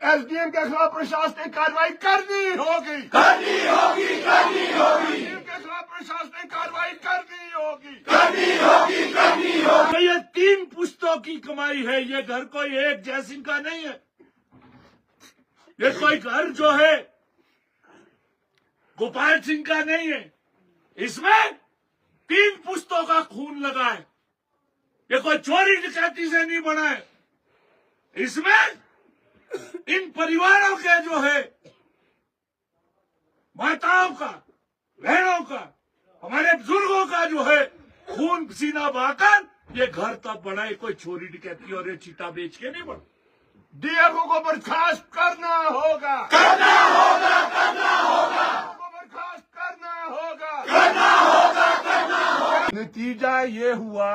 SDM के खिलाफ प्रशासनिक कार्रवाई करनी होगी, करनी होगी, करनी होगी, एसडीएम के खिलाफ प्रशासनिक कार्रवाई करनी होगी, करनी होगी, करनी होगी। तो ये 3 पुश्तों की कमाई है। ये घर कोई एक जयसिंह का नहीं है। ये कोई घर जो है गोपाल सिंह का नहीं है। इसमें 3 पुश्तों का खून लगा है। ये कोई चोरी डकैती से नहीं बना है। इसमें इन परिवारों के जो है माताओं का, बहनों का, हमारे बुजुर्गों का जो है खून पसीना बहाकर ये घर तब बना है। कोई चोरी डकैती और ये चीटा बेच के नहीं बना। डीएफओ को बर्खास्त करना होगा, करना होगा, करना होगा, बर्खास्त करना होगा, करना होगा, करना होगा। नतीजा ये हुआ,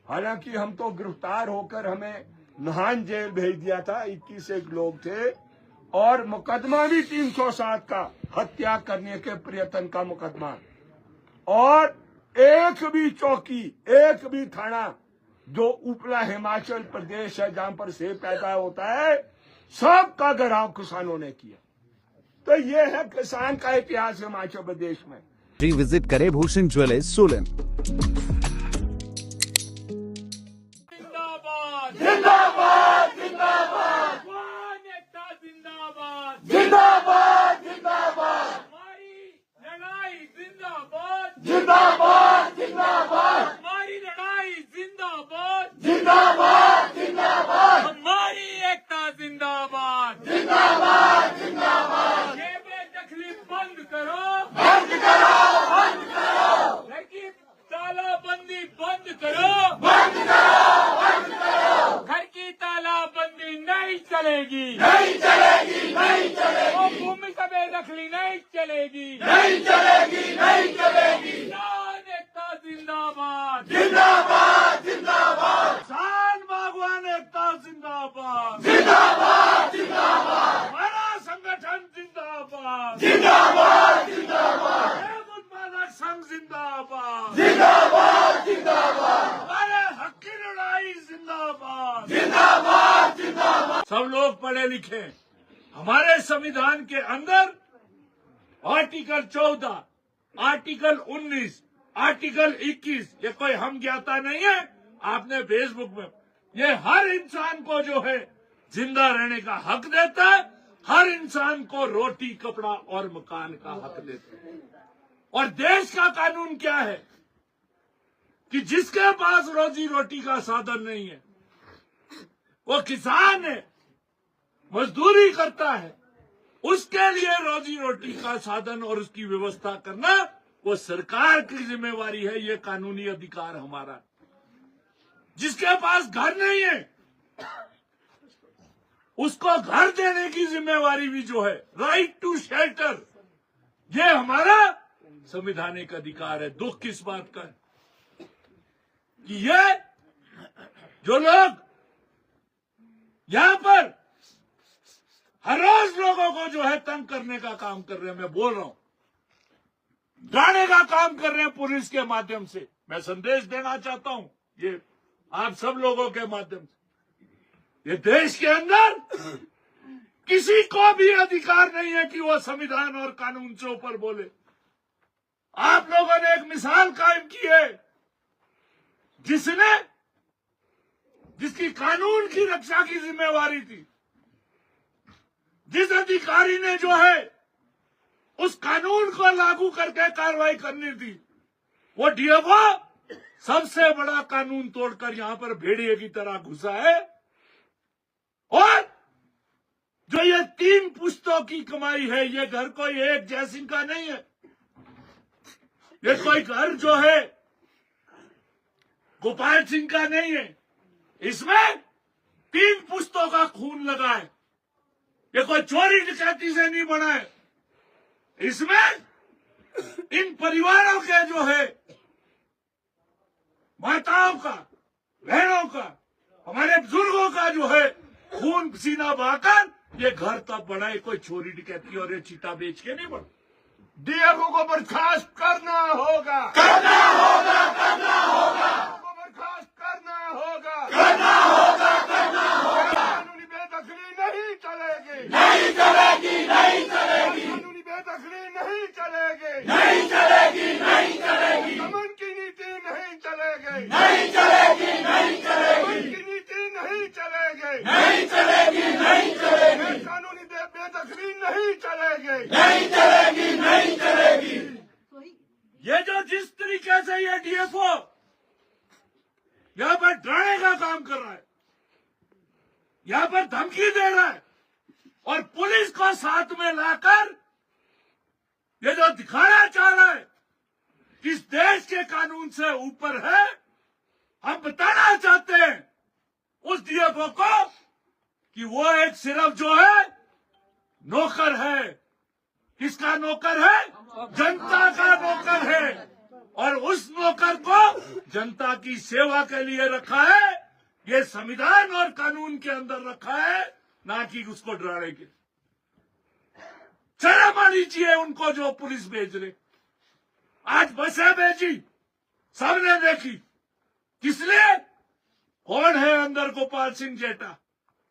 हालांकि हम तो गिरफ्तार होकर हमें नाहन जेल भेज दिया था। 21 एक लोग थे और मुकदमा भी 307 का हत्या करने के प्रयत्न का मुकदमा, और एक भी चौकी, एक भी थाना जो उपला हिमाचल प्रदेश है जहां पर सेब पैदा होता है, सबका घेराव किसानों ने किया। तो ये है किसान का इतिहास हिमाचल प्रदेश में। विजिट करें भूषण ज्वेलर्स सोलन। जिंदाबाद, जिंदाबाद, एकता जिंदाबाद, जिंदाबाद, जिंदाबाद, हमारी लड़ाई जिंदाबाद, जिंदाबाद, जिंदाबाद, हमारी लड़ाई जिंदाबाद, जिंदाबाद, जिंदाबाद, हमारी एकता जिंदाबाद, जिंदाबाद, जिंदाबाद। ये बेदखली बंद करो, बंद करो, बंद करो, घर की तालाबंदी बंद करो, बंद करो, बंद करो। घर की तालाबंदी नहीं चलेगी, नहीं चलेगी, नहीं चलेगी, वो भूमि से बेदखली नहीं चलेगी। नहीं चलेगी, नहीं चलेगी। किसान एकता जिंदाबाद, जिंदाबाद, जिंदाबाद, किसान बागवान एकता जिंदाबाद, जिंदाबाद, जिंदाबाद, हमारा संगठन जिंदाबाद, जिंदाबाद, जिंदाबाद, सेब उत्पादक संघ जिंदाबाद, जिंदाबाद, जिंदाबाद, हमारे हक की लड़ाई जिंदाबाद। जिंदाबाद, जिंदाबाद। सब लोग पढ़े लिखे। हमारे संविधान के अंदर आर्टिकल 14, आर्टिकल 19, आर्टिकल 21, ये कोई हम ज्ञाता नहीं है। आपने फेसबुक में, ये हर इंसान को जो है जिंदा रहने का हक देता है, हर इंसान को रोटी, कपड़ा और मकान का हक देता है। और देश का कानून क्या है कि जिसके पास रोजी रोटी का साधन नहीं है, वो किसान है, मजदूरी करता है, उसके लिए रोजी रोटी का साधन और उसकी व्यवस्था करना वो सरकार की जिम्मेवारी है। ये कानूनी अधिकार हमारा। जिसके पास घर नहीं है उसको घर देने की जिम्मेवारी भी जो है, राइट टू शेल्टर, ये हमारा संवैधानिक अधिकार है। दुख किस बात का है कि ये जो लोग यहां पर हर रोज लोगों को जो है तंग करने का काम कर रहे हैं, मैं बोल रहा हूं, डराने का काम कर रहे हैं पुलिस के माध्यम से। मैं संदेश देना चाहता हूं ये आप सब लोगों के माध्यम से, ये देश के अंदर किसी को भी अधिकार नहीं है कि वो संविधान और कानून से ऊपर बोले। आप लोगों ने एक मिसाल कायम की है, जिसकी कानून की रक्षा की जिम्मेवारी थी, जिस अधिकारी ने जो है उस कानून को लागू करके कार्रवाई करनी थी, वो डीएफओ सबसे बड़ा कानून तोड़कर यहां पर भेड़िए की तरह घुसा है। और जो ये 3 पुश्तों की कमाई है, ये घर कोई एक जयसिंह का नहीं है। ये कोई घर जो है गोपाल सिंह का नहीं है। इसमें 3 पुश्तों का खून लगा है। ये कोई चोरी डकैती से नहीं बना है। इसमें इन परिवारों के जो है माताओं का, बहनों का, हमारे बुजुर्गों का जो है खून पसीना बहाकर ये घर तब बना है। कोई चोरी डकैती और ये चीटा बेच के नहीं बना। डीएफओ को बर्खास्त करना होगा, करना होगा, करना होगा, बर्खास्त करना होगा, करना होगा, करना होगा। कानूनी बेदखली नहीं चलेगी। चलेगी, नहीं चलेगी, नहीं चलेगी, कानूनी बेदखली नहीं चलेगी, नहीं चलेगी, नहीं चलेगी, अमन की नीति नहीं चलेगी, नहीं चलेगी, नहीं चलेगी, अमन की नीति नहीं चलेगी, नहीं चलेगी, नहीं चलेगी, कानूनी बेदखली नहीं चलेगी। नहीं चलेगी, नहीं चलेगी। ये जो जिस तरीके से ये डीएफओ यहाँ पर डराने का काम कर रहा है, यहाँ पर धमकी दे रहा है और पुलिस को साथ में लाकर ये जो दिखाना चाह रहा है कि इस देश के कानून से ऊपर है, हम बताना चाहते हैं उस डीएफओ को कि वो एक सिर्फ जो है नौकर है। किसका नौकर है? जनता का नौकर है और उस नौकर को जनता की सेवा के लिए रखा है। ये संविधान और कानून के अंदर रखा है, ना कि उसको डराने के। शर्म आनी चाहिए उनको जो पुलिस भेज रहे। आज बसें भेजी, सबने देखी, किसलिए? कौन है अंदर गोपाल सिंह जेठा,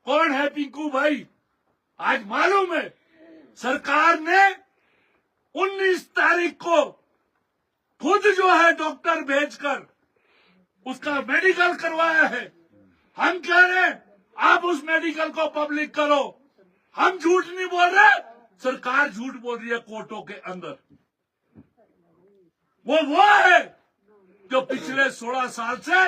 कौन है पिंकू भाई? आज मालूम है सरकार ने 19 तारीख को खुद जो है डॉक्टर भेजकर उसका मेडिकल करवाया है। हम कह रहे हैं आप उस मेडिकल को पब्लिक करो। हम झूठ नहीं बोल रहे, सरकार झूठ बोल रही है कोर्टों के अंदर। वो है जो पिछले 16 साल से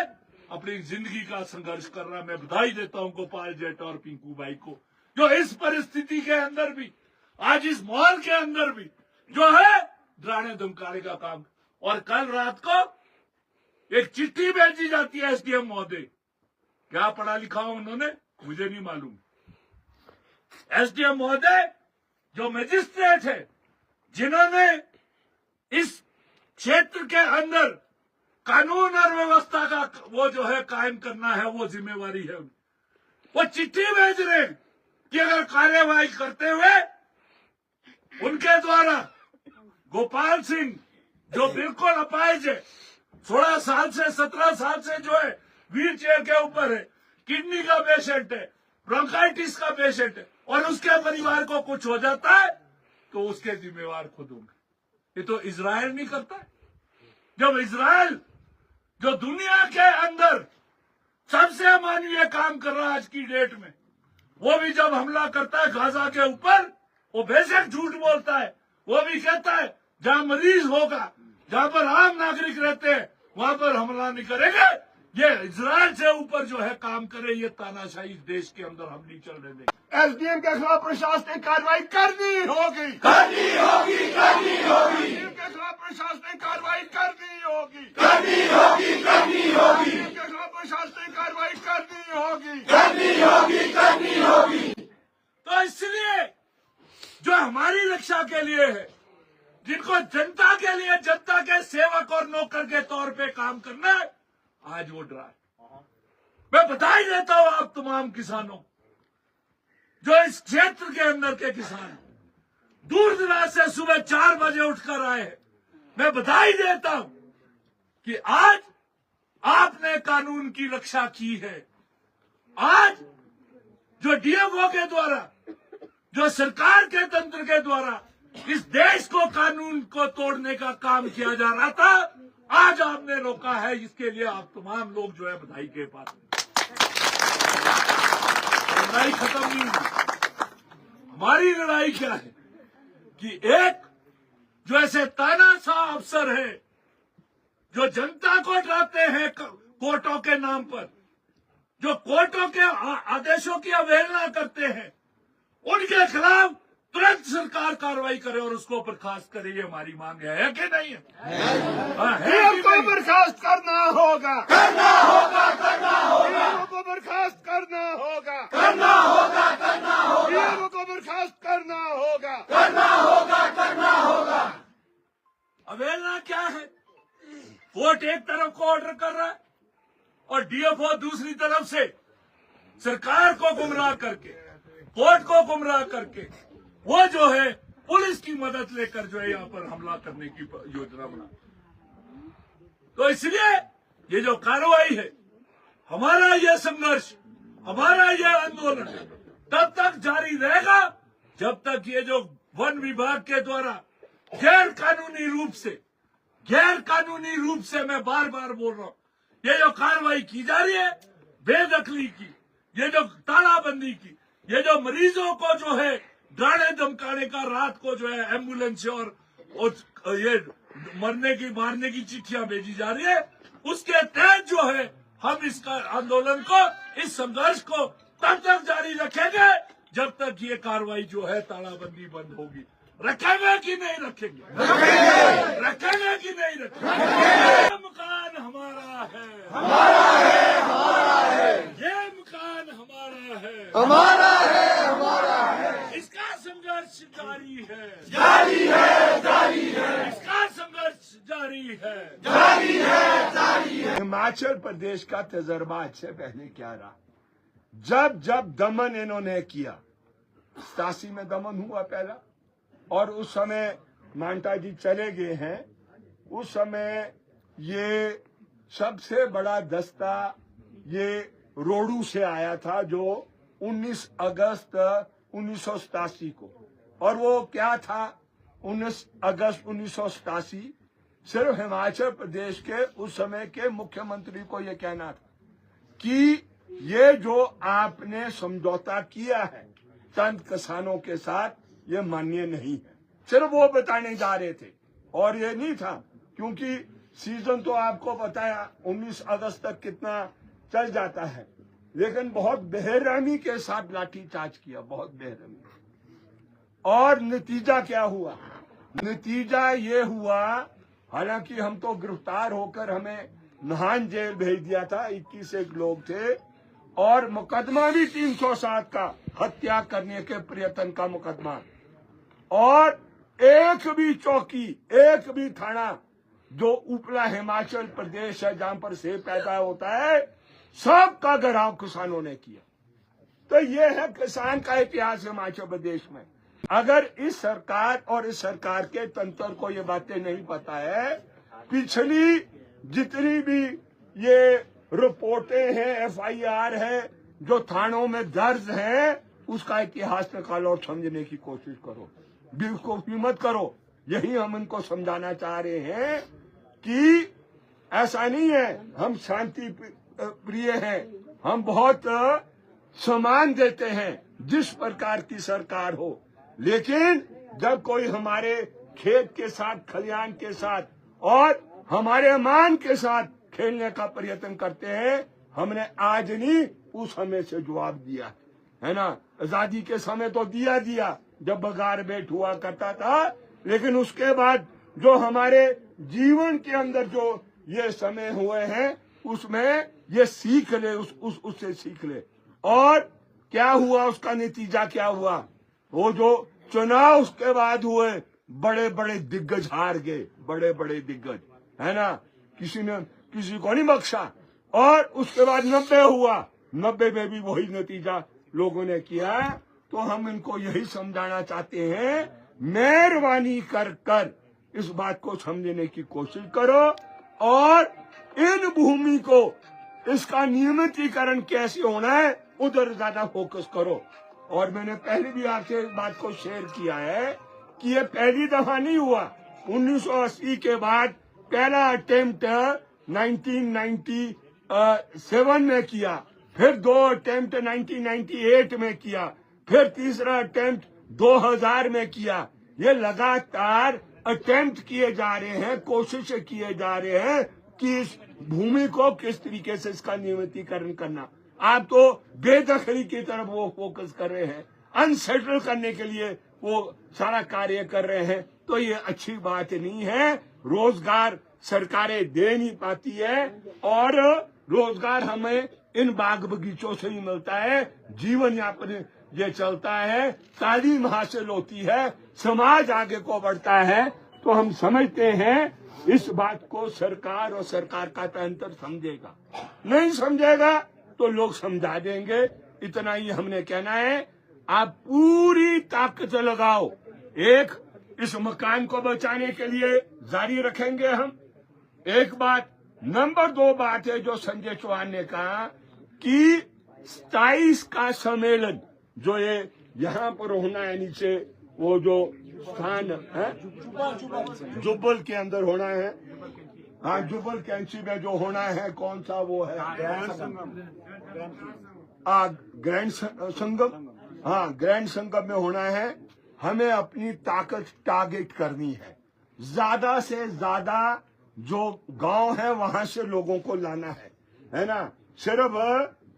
अपनी जिंदगी का संघर्ष कर रहा है। मैं बधाई देता हूं गोपाल जेठा और पिंकू भाई को, जो इस परिस्थिति के अंदर भी, आज इस माहौल के अंदर भी जो है डराने धमकाने का काम। और कल रात को एक चिट्ठी भेजी जाती है एसडीएम महोदय, क्या पढ़ा लिखा हो उन्होंने मुझे नहीं मालूम। एसडीएम महोदय जो मजिस्ट्रेट है, जिन्होंने इस क्षेत्र के अंदर कानून और व्यवस्था का वो जो है कायम करना है, वो जिम्मेवारी है उनकी। वो चिट्ठी भेज रहे हैं कि अगर कार्यवाही करते हुए उनके द्वारा गोपाल सिंह जो बिल्कुल अपाहिज है, 16 साल से 17 साल से जो है व्हील चेयर के ऊपर है, किडनी का पेशेंट है, ब्रोंकाइटिस का पेशेंट है, और उसके परिवार को कुछ हो जाता है तो उसके जिम्मेवार खुद होंगे। ये तो इजराइल नहीं करता। जब इजराइल जो दुनिया के अंदर सबसे अमानवीय काम कर रहा है आज की डेट में, वो भी जब हमला करता है गाजा के ऊपर, वो बेशक झूठ बोलता है। वो भी कहता है जहां मरीज होगा, जहां पर आम नागरिक रहते हैं, वहां पर हमला नहीं करेंगे। ये इजराइल से ऊपर जो है काम करे, ये तानाशाही देश के अंदर हम नहीं चलने देंगे। एसडीएम के खिलाफ प्रशासनिक कार्रवाई करनी होगी, करनी होगी, करनी होगी, एसडीएम के खिलाफ प्रशासनिक कार्रवाई करनी होगी, करनी होगी, करनी होगी, एसडीएम के खिलाफ प्रशासनिक कार्रवाई करनी होगी, करनी होगी, करनी होगी। तो इसलिए जो हमारी रक्षा के लिए है, जिनको जनता के लिए, जनता के सेवक और नौकर के तौर पे काम करना है, आज वो डरा है। मैं बधाई देता हूं आप तमाम किसानों, जो इस क्षेत्र के अंदर के किसान दूर दराज से सुबह 4 बजे उठकर आए हैं। मैं बधाई देता हूं कि आज आपने कानून की रक्षा की है। आज जो डीएफओ के द्वारा, जो सरकार के तंत्र के द्वारा इस देश को, कानून को तोड़ने का काम किया जा रहा था, आज आपने रोका है। इसके लिए आप तमाम लोग जो है बधाई के पात्र हैं। लड़ाई खत्म नहीं हुई। हमारी लड़ाई क्या है कि एक जो ऐसे तानाशाह अफसर है, जो जनता को डराते हैं कोर्टों के नाम पर, जो कोर्टों के आदेशों की अवहेलना करते हैं, उनके खिलाफ तुरंत सरकार कार्रवाई करे और उसको बर्खास्त करे। ये हमारी मांग है कि नहीं है? डीएम को बर्खास्त करना होगा, करना होगा, करना होगा, डीएम को बर्खास्त करना होगा, करना होगा, करना होगा, डीएम को बर्खास्त करना होगा, करना होगा, करना होगा। अवहेलना क्या है? कोर्ट एक तरफ को ऑर्डर कर रहा है और डीएफओ दूसरी तरफ से सरकार को गुमराह करके, कोर्ट को गुमराह करके, वो जो है पुलिस की मदद लेकर जो है यहाँ पर हमला करने की योजना बना। तो इसलिए ये जो कार्रवाई है, हमारा ये संघर्ष, हमारा ये आंदोलन तब तक जारी रहेगा जब तक ये जो वन विभाग के द्वारा गैर कानूनी रूप से मैं बार बार बोल रहा हूँ, ये जो कार्रवाई की जा रही है बेदखली की, ये जो तालाबंदी की, ये जो मरीजों को जो है डराने धमकाने का, रात को जो है एम्बुलेंस से और ये मारने की चिट्ठियां भेजी जा रही है, उसके तहत जो है हम इसका आंदोलन को, इस संघर्ष को तब तक जारी रखेंगे जब तक ये कार्रवाई जो है तालाबंदी बंद होगी। रखेंगे कि नहीं रखेंगे? रखेंगे कि नहीं रखेंगे? ये मकान हमारा है, ये मकान हमारा है, इसका संघर्ष जारी है, इसका संघर्ष जारी है। हिमाचल प्रदेश का तजर्बा इससे पहले क्या रहा? जब दमन इन्होंने किया, 87 में दमन हुआ पहला, और उस समय मांटा जी चले गए हैं, उस समय ये सबसे बड़ा दस्ता ये रोडू से आया था जो 19 अगस्त 1987 को, और वो क्या था 19 अगस्त 1987 सिर्फ हिमाचल प्रदेश के उस समय के मुख्यमंत्री को ये कहना था कि ये जो आपने समझौता किया है चंद किसानों के साथ, ये मान्य नहीं है। सिर्फ वो बताने जा रहे थे, और ये नहीं था, क्योंकि सीजन तो आपको बताया 19 अगस्त तक कितना चल जाता है, लेकिन बहुत बेरहमी के साथ लाठीचार्ज किया, बहुत बेरहमी। और नतीजा क्या हुआ? नतीजा ये हुआ, हालांकि हम तो गिरफ्तार होकर हमें नाहन जेल भेज दिया था, 21 लोग थे, और मुकदमा भी 307 का, हत्या करने के प्रयत्न का मुकदमा, और एक भी चौकी, एक भी थाना जो उपला हिमाचल प्रदेश है जहां पर सेब पैदा होता है, सबका घेराव किसानों ने किया। तो ये है किसान का इतिहास हिमाचल प्रदेश में। अगर इस सरकार और इस सरकार के तंत्र को ये बातें नहीं पता है, पिछली जितनी भी ये रिपोर्टें हैं, FIR है जो थानों में दर्ज है, उसका इतिहास निकालो और समझने की कोशिश करो, बिल्कुल हिम्मत करो। यही हम इनको समझाना चाह रहे हैं कि ऐसा नहीं है, हम शांति प्रिय हैं, हम बहुत सम्मान देते हैं जिस प्रकार की सरकार हो, लेकिन जब कोई हमारे खेत के साथ, खलिहान के साथ और हमारे मान के साथ खेलने का प्रयत्न करते हैं, हमने आज नहीं उस समय से जवाब दिया है ना। आजादी के समय तो दिया जब बगार बेट हुआ करता था, लेकिन उसके बाद जो हमारे जीवन के अंदर जो ये समय हुए हैं, उसमें ये सीख ले, उससे सीख ले। और क्या हुआ, उसका नतीजा क्या हुआ? वो जो चुनाव उसके बाद हुए, बड़े बड़े दिग्गज हार गए, बड़े बड़े दिग्गज, है ना, किसी को नहीं बख्शा। और उसके बाद 90 हुआ, 90 में भी वही नतीजा लोगों ने किया। तो हम इनको यही समझाना चाहते हैं, मेहरबानी कर इस बात को समझने की कोशिश करो, और इन भूमि को, इसका नियमितीकरण कैसे होना है उधर ज्यादा फोकस करो। और मैंने पहले भी आपसे इस बात को शेयर किया है कि ये पहली दफा नहीं हुआ। 1980 के बाद पहला अटेम्प्ट 1997 में किया, फिर 2 अटेम्प्ट 1998 में किया, फिर तीसरा अटेम्प्ट 2000 में किया। ये लगातार अटेम्प्ट किए जा रहे हैं, कोशिशें किए जा रहे हैं कि इस भूमि को किस तरीके से इसका नियमितीकरण करना। आप तो बेदखली की तरफ वो फोकस कर रहे हैं, अनसेटल करने के लिए वो सारा कार्य कर रहे हैं। तो ये अच्छी बात नहीं है। रोजगार सरकारें दे नहीं पाती है, और रोजगार हमें इन बाग बगीचों से ही मिलता है, जीवन यापन ये चलता है, तालीम हासिल होती है, समाज आगे को बढ़ता है। तो हम समझते हैं इस बात को सरकार और सरकार का तंत्र समझेगा, नहीं समझेगा तो लोग समझा देंगे। इतना ही हमने कहना है, आप पूरी ताकत लगाओ। एक, इस मकान को बचाने के लिए जारी रखेंगे हम, एक बात। नंबर 2 बात है जो संजय चौहान ने कहा कि 27 का सम्मेलन जो ये यहाँ पर होना है नीचे, वो जो स्थान है जुब्बल के अंदर होना है, हाँ जुब्बल कैंची में जो होना है, कौन सा वो है ग्रैंड संगम, हाँ ग्रैंड संगम में होना है। हमें अपनी ताकत टारगेट करनी है, ज्यादा से ज्यादा जो गांव है वहां से लोगों को लाना है ना। सिर्फ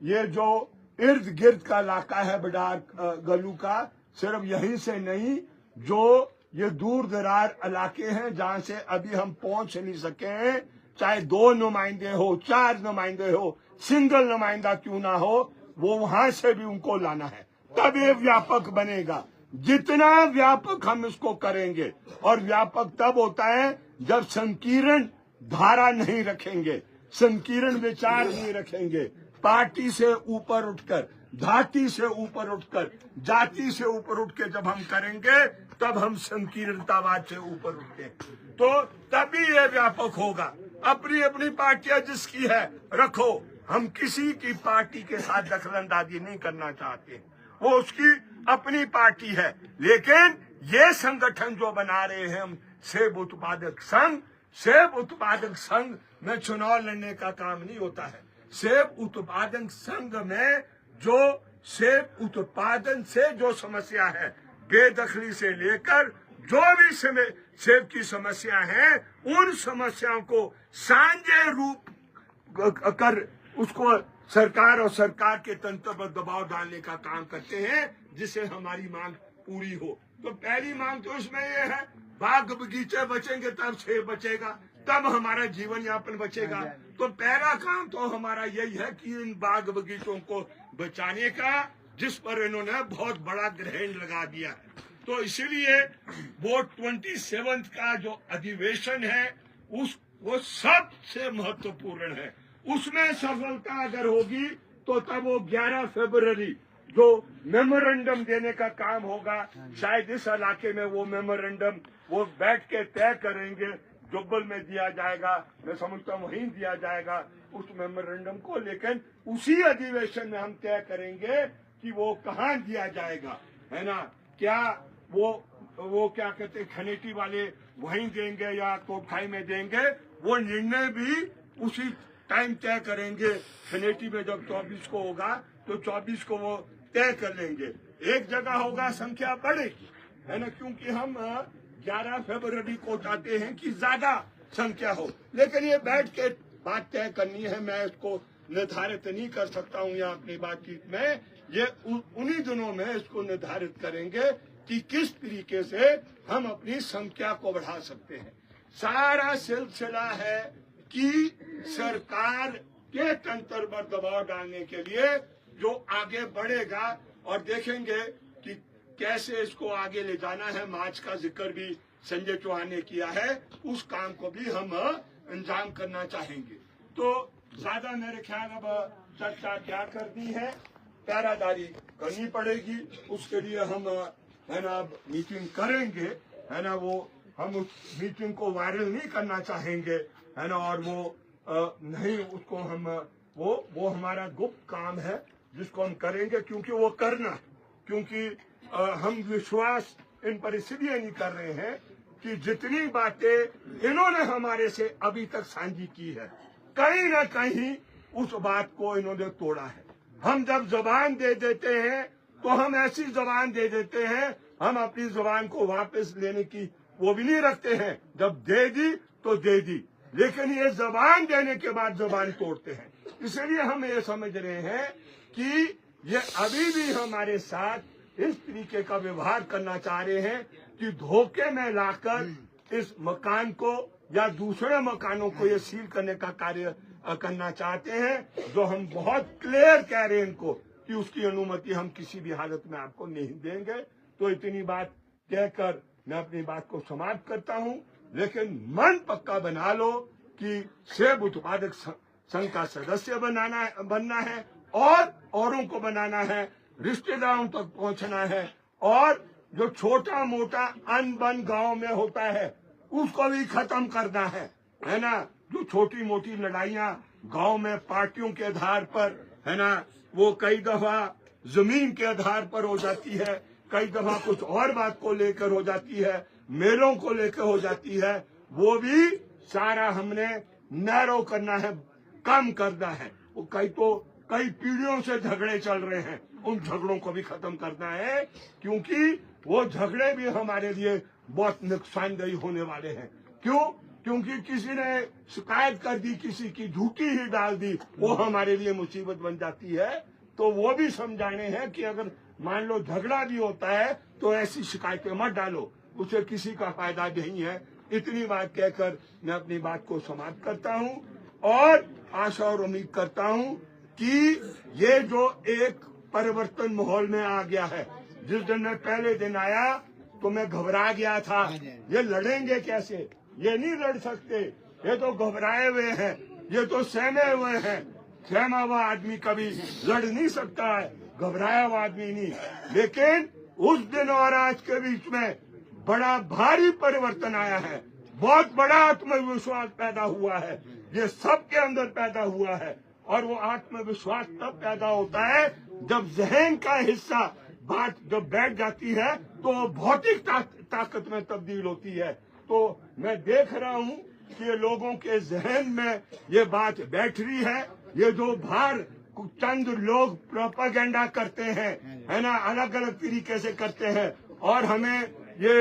ये जो इर्द गिर्द का इलाका है बडार गलू का, सिर्फ यहीं से नहीं, जो ये दूर दरार इलाके हैं जहां से अभी हम पहुंच नहीं सके हैं, चाहे 2 नुमाइंदे हो, 4 नुमाइंदे हो, सिंगल नुमाइंदा क्यों ना हो, वो वहां से भी उनको लाना है, तब ये व्यापक बनेगा। जितना व्यापक हम इसको करेंगे, और व्यापक तब होता है जब संकीर्ण धारा नहीं रखेंगे, संकीर्ण विचार नहीं रखेंगे, पार्टी से ऊपर उठकर, धाटी से ऊपर उठकर, जाति से ऊपर उठ के जब हम करेंगे, तब हम संकीर्णतावाद से ऊपर उठते, तो तभी ये व्यापक होगा। अपनी अपनी पार्टियां जिसकी है रखो, हम किसी की पार्टी के साथ दखलंदाजी नहीं करना चाहते, वो उसकी अपनी पार्टी है। लेकिन ये संगठन जो बना रहे हैं हम, सेब उत्पादक संघ, सेब उत्पादक संघ में चुनाव लड़ने का काम नहीं होता है। सेब उत्पादन संघ में जो सेब उत्पादन से जो समस्या है, बेदखली से लेकर जो भी सेब की समस्या है, उन समस्याओं को साझे रूप कर उसको सरकार और सरकार के तंत्र पर दबाव डालने का काम करते हैं, जिससे हमारी मांग पूरी हो। तो पहली मांग तो इसमें ये है, बाग बगीचे बचेंगे तब सेब बचेगा, तब हमारा जीवन यापन बचेगा। तो पहला काम तो हमारा यही है कि इन बाग बगीचों को बचाने का, जिस पर इन्होंने बहुत बड़ा ग्रहण लगा दिया है। तो इसीलिए वो 27 का जो अधिवेशन है वो सबसे महत्वपूर्ण है। उसमें सफलता अगर होगी तो तब वो 11 फरवरी जो मेमोरेंडम देने का काम होगा, शायद इस इलाके में वो मेमोरेंडम वो बैठ के तय करेंगे, जुब्बल में दिया जाएगा, मैं समझता हूँ वहीं दिया जाएगा उस मेमोरेंडम को। लेकिन उसी अधिवेशन में हम तय करेंगे कि वो कहाँ दिया जाएगा, है ना। क्या वो क्या कहते हैं, खनेटी वाले वहीं देंगे या कोटखाई में देंगे, वो निर्णय भी उसी टाइम तय करेंगे। खनेटी में जब 24 को होगा तो 24 को वो तय कर लेंगे। एक जगह होगा, संख्या बढ़ेगी, है ना, क्योंकि हम 11 फरवरी को चाहते हैं कि ज्यादा संख्या हो। लेकिन ये बैठ के बात तय करनी है, मैं इसको निर्धारित नहीं कर सकता हूँ यहाँ अपनी बातचीत में। ये उन्हीं दिनों में इसको निर्धारित करेंगे कि किस तरीके से हम अपनी संख्या को बढ़ा सकते हैं। सारा सिलसिला है कि सरकार के तंत्र पर दबाव डालने के लिए जो आगे बढ़ेगा, और देखेंगे कि कैसे इसको आगे ले जाना है। मार्च का जिक्र भी संजय चौहान ने किया है, उस काम को भी हम अंजाम करना चाहेंगे। तो ज्यादा मेरे ख्याल अब चर्चा क्या करनी है, पैरादारी करनी पड़ेगी। उसके लिए हम है ना मीटिंग करेंगे, है ना, वो हम उस मीटिंग को वायरल नहीं करना चाहेंगे, है ना, और वो नहीं उसको हम वो हमारा गुप्त काम है जिसको हम करेंगे, क्योंकि वो करना, क्योंकि हम विश्वास इन पर इसलिए नहीं कर रहे हैं कि जितनी बातें इन्होंने हमारे से अभी तक साझी की है, कहीं न कहीं उस बात को इन्होंने तोड़ा है। हम जब जबान दे देते हैं तो हम ऐसी जबान दे देते हैं, हम अपनी जबान को वापस लेने की वो भी नहीं रखते हैं। जब दे दी तो दे दी, लेकिन ये जबान देने के बाद जबान तोड़ते हैं। इसलिए हम ये समझ रहे हैं कि ये अभी भी हमारे साथ इस तरीके का व्यवहार करना चाह रहे हैं कि धोखे में लाकर इस मकान को या दूसरे मकानों को ये सील करने का कार्य करना चाहते हैं, जो हम बहुत क्लियर कह रहे हैं इनको कि उसकी अनुमति हम किसी भी हालत में आपको नहीं देंगे। तो इतनी बात कहकर मैं अपनी बात को समाप्त करता हूं। लेकिन मन पक्का बना लो कि सेब उत्पादक संघ का सदस्य बनना है और औरों को बनाना है, रिश्तेदारों तक पहुंचना है, और जो छोटा मोटा अनबन गांव में होता है उसको भी खत्म करना है ना। जो छोटी मोटी लड़ाइयां गांव में पार्टियों के आधार पर, है ना, वो कई दफा जमीन के आधार पर हो जाती है, कई दफा कुछ और बात को लेकर हो जाती है, मेलों को लेकर हो जाती है, वो भी सारा हमने नैरो करना है, कम करना है। वो कई पीढ़ियों से झगड़े चल रहे हैं, उन झगड़ों को भी खत्म करना है, क्योंकि वो झगड़े भी हमारे लिए बहुत नुकसानदेही होने वाले हैं। क्यों? क्योंकि किसी ने शिकायत कर दी, किसी की झूठी ही डाल दी, वो हमारे लिए मुसीबत बन जाती है। तो वो भी समझाने हैं कि अगर मान लो झगड़ा भी होता है तो ऐसी शिकायतें मत डालो, उसे किसी का फायदा नहीं है। इतनी बात कहकर मैं अपनी बात को समाप्त करता हूँ और आशा और उम्मीद करता हूँ कि ये जो एक परिवर्तन माहौल में आ गया है, जिस दिन मैं पहले दिन आया तो मैं घबरा गया था, ये लड़ेंगे कैसे, ये नहीं लड़ सकते, ये तो घबराए हुए हैं, ये तो सहमे हुए हैं। सहमा हुआ आदमी कभी लड़ नहीं सकता है, घबराया हुआ आदमी नहीं। लेकिन उस दिन और आज के बीच में बड़ा भारी परिवर्तन आया है, बहुत बड़ा आत्मविश्वास पैदा हुआ है, ये सबके अंदर पैदा हुआ है। और वो आत्मविश्वास तब पैदा होता है जब जहन का हिस्सा बात जब बैठ जाती है तो भौतिक ताकत में तब्दील होती है। तो मैं देख रहा हूँ कि लोगों के जहन में ये बात बैठ रही है। ये जो बाहर चंद लोग प्रोपागेंडा करते हैं, है ना, अलग अलग तरीके से करते हैं, और हमें ये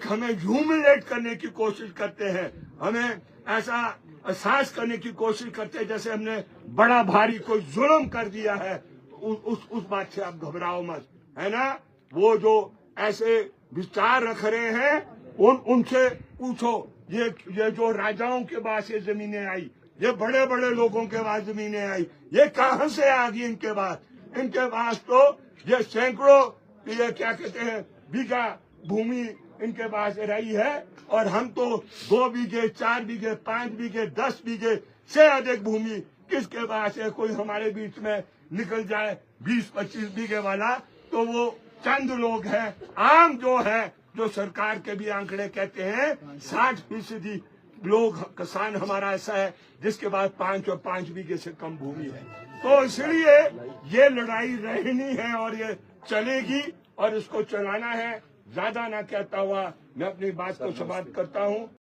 हमें ह्यूमिलेट करने की कोशिश करते हैं, हमें ऐसा एहसास करने की कोशिश करते हैं जैसे हमने बड़ा भारी कोई जुल्म कर दिया है। उस बात से आप घबराओ मत, है ना। वो जो ऐसे विचार रख रहे हैं उनसे पूछो, ये जो राजाओं के पास ये जमीनें आई, ये बड़े बड़े लोगों के पास जमीनें आई, ये कहां से आ गई इनके पास? इनके पास तो ये सैकड़ों, ये क्या कहते हैं, बीघा भूमि इनके पास रही है, और हम तो 2 बीघे 4 बीघे 5 बीघे 10 बीघे से अधिक भूमि किसके पास है? कोई हमारे बीच में निकल जाए 20-25 बीघे वाला तो वो चंद लोग हैं। आम जो है, जो सरकार के भी आंकड़े कहते हैं 60% लोग, किसान हमारा ऐसा है जिसके पास 5 और 5 बीघे से कम भूमि है। तो इसलिए ये लड़ाई रहनी है और ये चलेगी, और इसको चलाना है। ज्यादा ना कहता हुआ मैं अपनी बात को समाप्त करता हूँ।